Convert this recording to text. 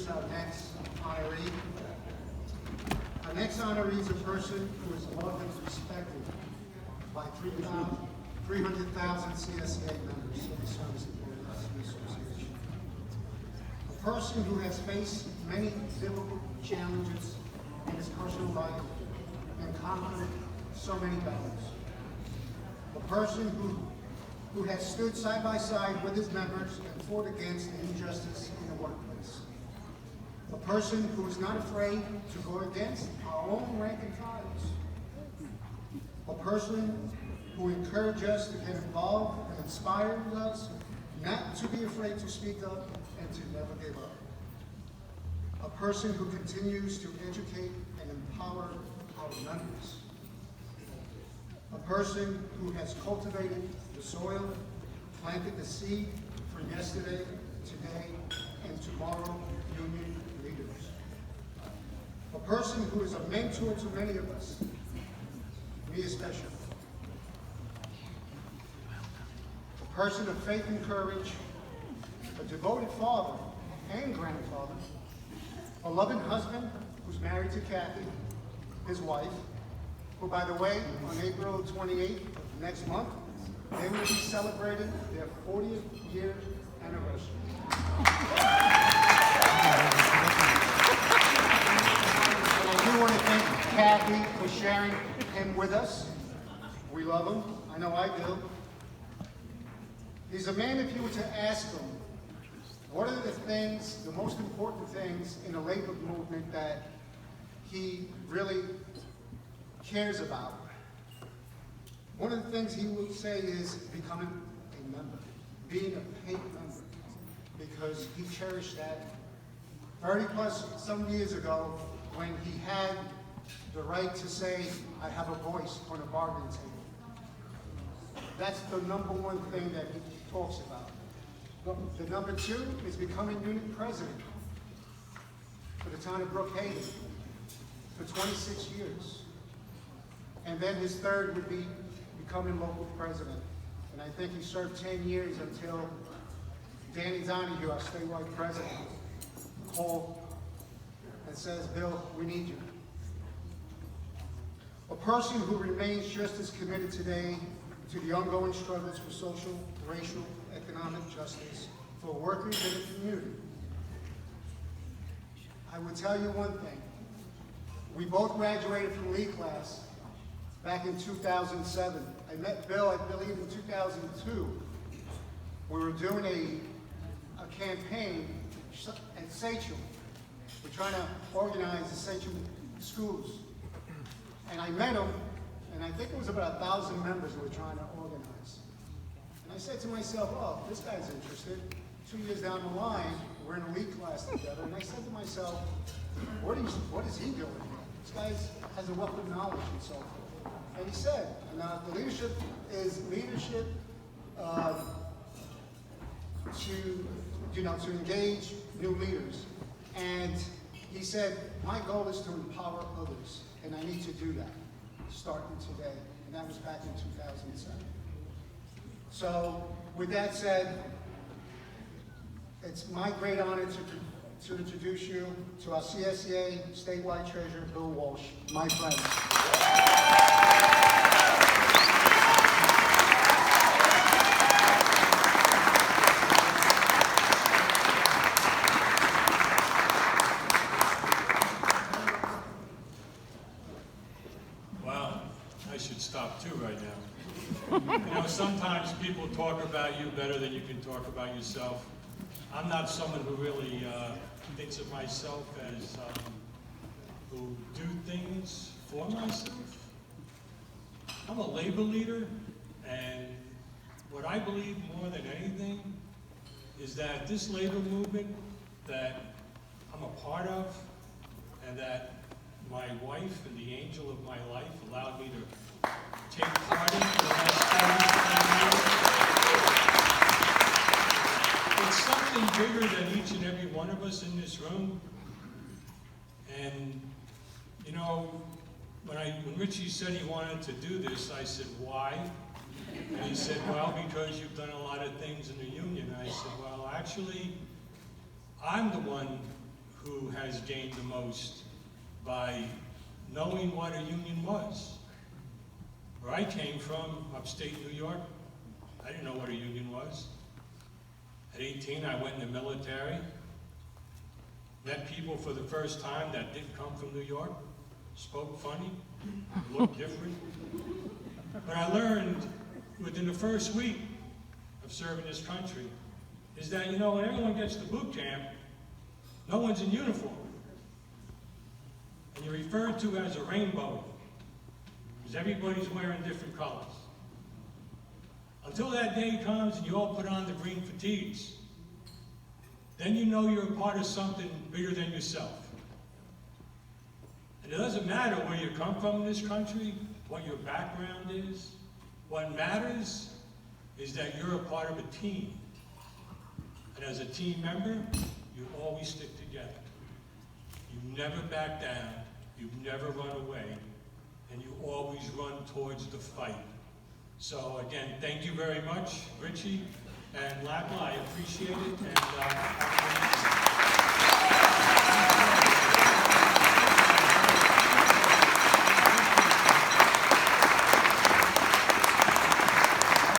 our next honoree. Our next honoree is a person who is loved and respected by 300,000 CSEA members of the Service Employees Association. A person who has faced many difficult challenges in his personal life and conquered so many battles. A person who has stood side by side with his members and fought against injustice in the workplace. A person who is not afraid to go against our own rank and files. A person who encourages us to get involved and inspires us not to be afraid to speak up and to never give up. A person who continues to educate and empower our members. A person who has cultivated the soil, planted the seed for yesterday, today, and tomorrow union leaders. A person who is a mentor to many of us, me especially. A person of faith and courage, a devoted father and grandfather, a loving husband who's married to Kathy, his wife, who, by the way, on April 28th of next month, they will be celebrating their 40th year anniversary. And I do want to thank Kathy for sharing him with us. We love him. I know I do. He's a man, if you were to ask him, what are the things, the most important things in the labor movement that he really cares about? One of the things he would say is becoming a member, being a paid member, because he cherished that 30 plus some years ago when he had the right to say, I have a voice on a bargaining table. That's the number one thing that he talks about. The number two is becoming unit president for the town of Brookhaven for 26 years. And then his third would be becoming local president. And I think he served 10 years until Danny Donahue, our statewide president, called and says, Bill, we need you. A person who remains just as committed today to the ongoing struggles for social, racial, economic justice for workers in the community. I would tell you one thing. We both graduated from Lee class back in 2007. I met Bill, I believe, in 2002. We were doing a campaign at Sachem. We're trying to organize the Sachem schools. And I met him, and I think it was about 1,000 members we were trying to organize. And I said to myself, oh, this guy's interested. 2 years down the line, we're in a lead class together, and I said to myself, what is he doing here? This guy has a wealth of knowledge and so forth. And he said, the leadership is leadership to engage new leaders. And he said, my goal is to empower others, and I need to do that, starting today. And that was back in 2007. So, with that said, it's my great honor to introduce you to our CSEA statewide treasurer, Bill Walsh, my friend. Wow, I should stop too right now. You know, sometimes people talk about you better than you can talk about yourself. I'm not someone who really thinks of myself as who do things for myself. I'm a labor leader, and what I believe more than anything is that this labor movement that I'm a part of, and that my wife and the angel of my life allowed me to take part in for the last 30 years. It's something bigger than each and every one of us in this room. And, you know, when Richie said he wanted to do this, I said, why? And he said, well, because you've done a lot of things in the union. I said, well, actually, I'm the one who has gained the most by knowing what a union was. Where I came from, upstate New York, I didn't know what a union was. At 18, I went in the military, met people for the first time that didn't come from New York, spoke funny, looked different. But I learned within the first week of serving this country is that, you know, when everyone gets to boot camp, no one's in uniform. And you're referred to as a rainbow, because everybody's wearing different colors. Until that day comes and you all put on the green fatigues, then you know you're a part of something bigger than yourself. And it doesn't matter where you come from in this country, what your background is. What matters is that you're a part of a team. And as a team member, you always stick together. You never back down, you never run away, and you always run towards the fight. So again, thank you very much, Richie and Lapla. I appreciate it. And